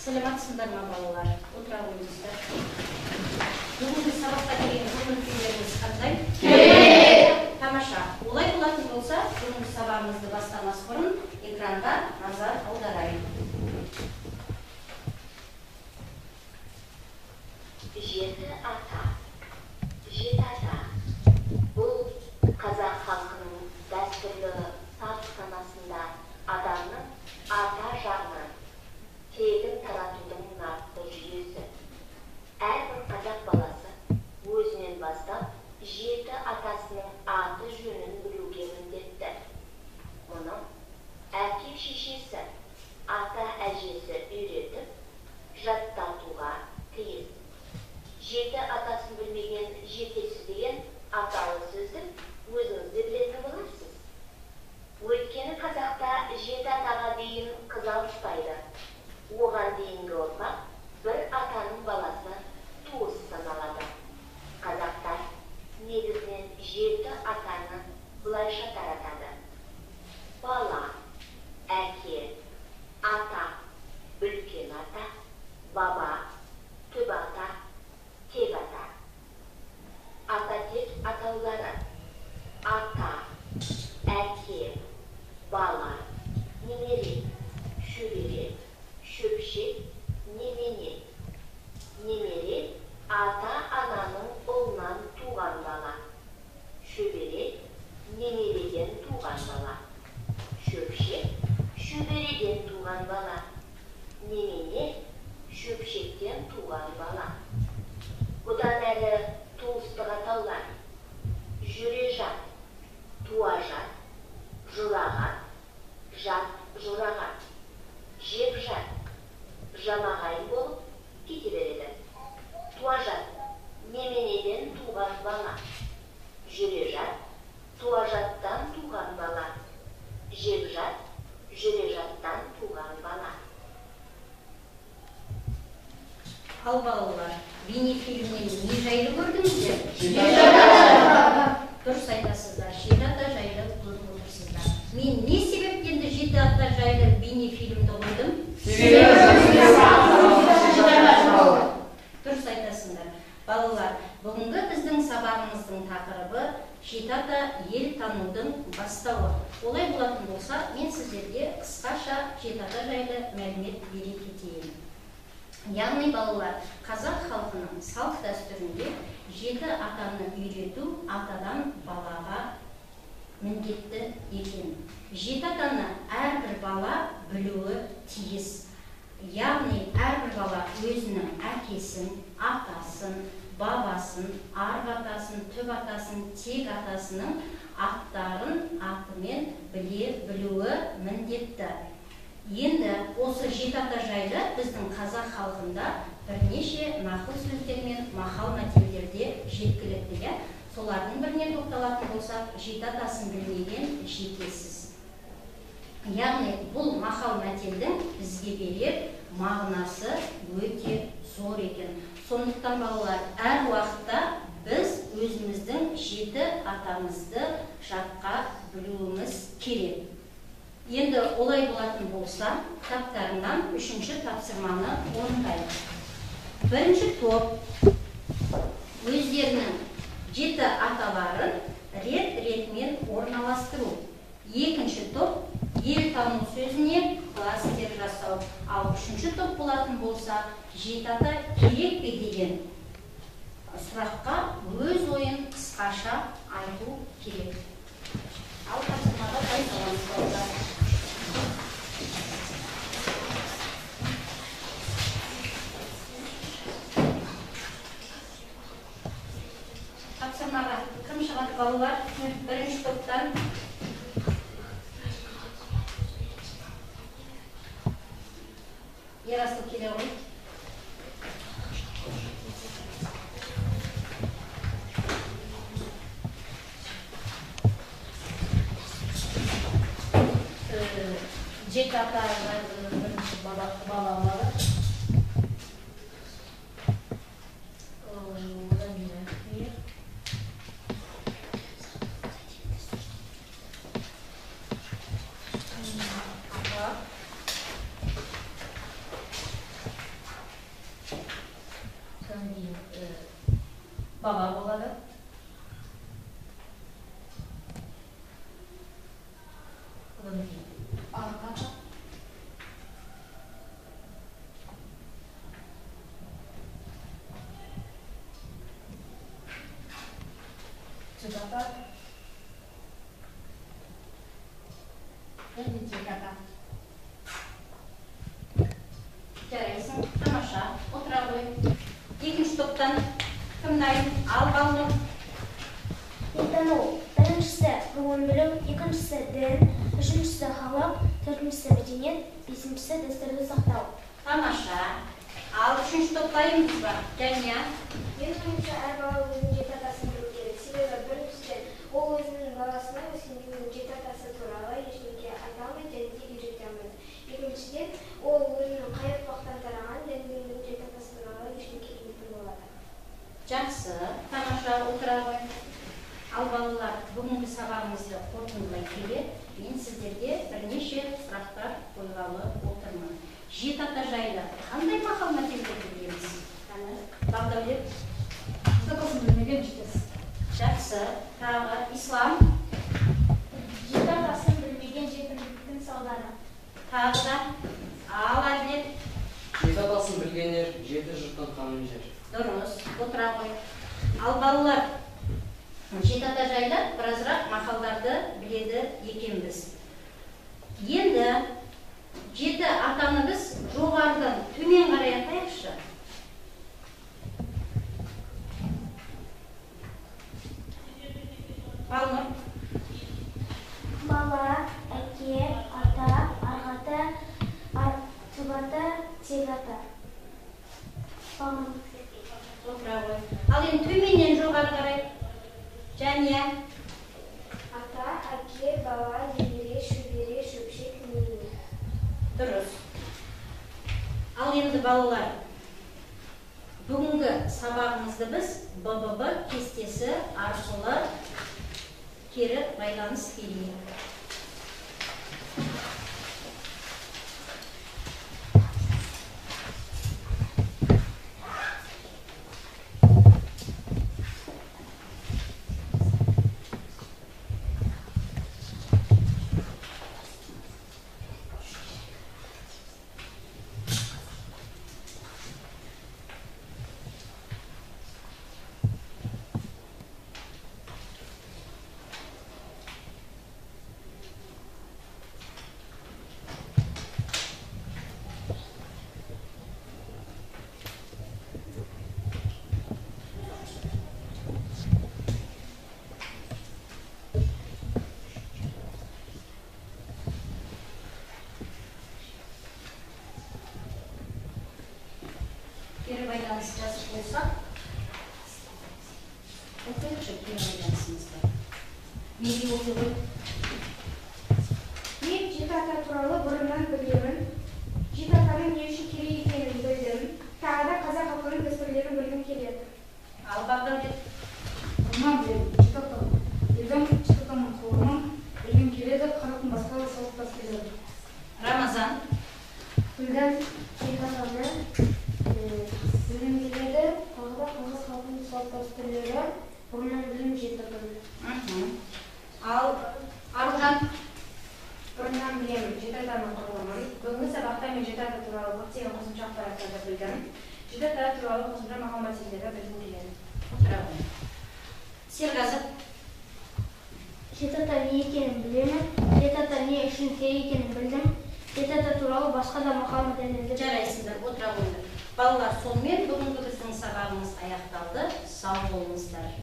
Саламатсыздар ма балалар? Отыра қойыңыздар. Бүгінгі сабаққа деген көңіл-күйлеріңіз қандай? Тамаша. Олай болатын болса, бүгінгі сабағымызды бастамас бұрын экранға назар аударайық. Жеті ата. Жеті ата. Бұл қазақ халқының дәстүрлі салт санасында адамның ата жағынан тегін таратудың нақты жүйесі. Әрбір қазақ баласы өзінен бастап жеті атасының аты жөнін білуге міндетті. Мұны әке шешесі, ата әжесі үйретіп, жаттатуға тиіс. Жеті атасын білмеген жетесі деген аталы сөзді өзіңіз де білетін боларсыз. Өйткені қазақта жеті атаға дейін қыз алыспайды. Оған дейінгі ұрпақ бір атаның баласы туыс саналады. Қазақтар негізінен жеті атаны былайша таратады. Бала, әке, ата, үлкен ата, баба, түп ата, тек ата. Ата тек атаулары: ата, әке, бала, немере, шөбере, шөпшек, немене. Немере ата-ананың ұлынан туған бала. Шөбере немереден туған бала. Шөпшек шөбереден туған бала. Немене шөпшектен туған бала. Бұдан әрі туыстық атаулар: жүрежат, туажат, жұрағат, жат жұрағат, жепжат, жамағайын болып кете береді. Туажат неменеден туған бала. Жүрежат туажаттан туған бала. Жепжат жүрежаттан туған бала. Ал балалар, бейнефильмнен не жайлы көрдіңіздер? Дұрыс айтасыздар, жеті ата жайлы көріп отырсыздар. Мен не себептен жеті ата жайлы бейнефильмді қойдым? Дұрыс айтасыңдар. Балалар, бүгінгі біздің сабағымыздың тақырыбы жеті ата ел танудың бастауы. Олай болатын болса, мен сіздерге қысқаша жеті ата жайлы мәлімет бере кетейін. Яғни балалар, қазақ халқының салт дәстүрінде жеті атаны үйрету атадан балаға міндетті екен. Жеті атаны әрбір бала білуі тиіс. Яғни әрбір бала өзінің әкесін, атасын, бабасын, арғы атасын, түп атасын, тек атасының аттарын атымен білуі міндетті. Енді осы жеті ата жайлы біздің қазақ халқында бірнеше нақыл сөздер мен мақал мәтелдерде жеткілікті. Солардың біріне тоқталатын болсақ, жеті атасын білмеген жетесіз. Яғни бұл мақал мәтелдің бізге берер мағынасы өте зор екен. Сондықтан балалар, әр уақытта біз өзіміздің жеті атамызды жатқа білуіміз керек. Енді олай болатын болса, кітаптарынан үшінші тапсырманы орындайық. Бірінші топ өздерінің жеті аталарын рет-ретмен орналастыру. Екінші топ ел тану сөзіне кластер жасау. Ал үшінші топ болатын болса, жеті ата керек пе деген сұраққа өз ойын қысқаша айту керек. Ал тапсырмаға дайындаламыз балалар. Тапсырмаға кім шығады балалар? Бірінші топтан Ерасыл келе ғой. Жеті ата бірінші балалары. баба болады. Арқа. Цитата. Цитата. Жарайсың, тамаша, отыра ғой. Екінші топтан кім дайын? Ал балны. Елтану. Біріншісі ғылым білу, екіншісі дін, үшіншісі халық, төртіншісі мәдениет, бесіншісі дәстүрді сақтау. Тамаша. Ал үшінші топтайымыз ба? Жәния. Мен ойымша әр бала өзінің жеті атасын білу керек. Себебі біріншіден ол өзінің баласына өскенде жеті атасы туралы ешкімге айта алмайды және де үйрете алмайды. Екіншіден ол өзінің қай ұрпақтан тараған және де жеті атасы туралы ешкімге үйрететін болады. Жақсы, тамаша, отыра ғой. Ал балалар, бүгінгі сабағымызды қорытындылай келе, мен сіздерге бірнеше сұрақтар қойғалы отырмын. Жеті ата жайлы қандай мақал мәтелдерді білеміз? Бағдаулет. Атасын білмеген жетесіз. Жақсы, тағы ислам. Жеті атасын білмеген жетімдіктің салдары. Тағы да ал әділет. Жеті атасын білгенер жеті жұрттың қамын жер. Дұрыс, отыра ғой. Ал балалар, жеті ата жайлы біразырақ мақалдарды біледі екенбіз. Енді жеті атаны біз жоғарыдан төмен қарай атайықшы. Балнұр. Бала, әке, ата, арғата, субата, тегата. Отыра ғой. Ал енді төменнен жоғары қарай. Жәния. Ата, әке, бала, немере, шөбере, шөпшек, нене. Дұрыс. Ал енді балалар, бүгінгі сабағымызды біз БББ кестесі арқылы кері байланыс келейік. Кері байланыс жазып болсақ, оқиықшы кері байланысымызды. Неге оқи ғой? Мен жеті ата туралы бұрыннан білемін. Жеті атаның не үшін керек екенін білдім. Тағы да қазақ халқының дәстүрлерін білгім келеді. Ал Бағдаулет. Бұрыннан білемін. Жеті атаны. Елдің жеті атаның қорынан білгім келеді, қазақтың басқа да салт дәстүрлері. Рамазан. Білгім жеті атаны білгім келеді. Тағы да қазақ халқының салт дәстүрлері бұрыннан білем жеті атаны. Ал Аружан. Бұрыннан білемін, жеті атаның құрылымын. Бүгінгі сабақта мен жеті ата туралы көптеген қосымша ақпараттарды білдім. Жеті ата туралы қосымша мақал мәтелдерді білгім келеді. Отыра ғой. Серғазы. Жеті ата не екенін білемін, жеті ата не үшін керек екенін білдім, жеті ата туралы басқа да мақал мәтелдерді Жарайсыңдар, отыра қойыңдар. Балалар, сонымен бүгінгі біздің сабағымыз аяқталды. Сау болыңыздар.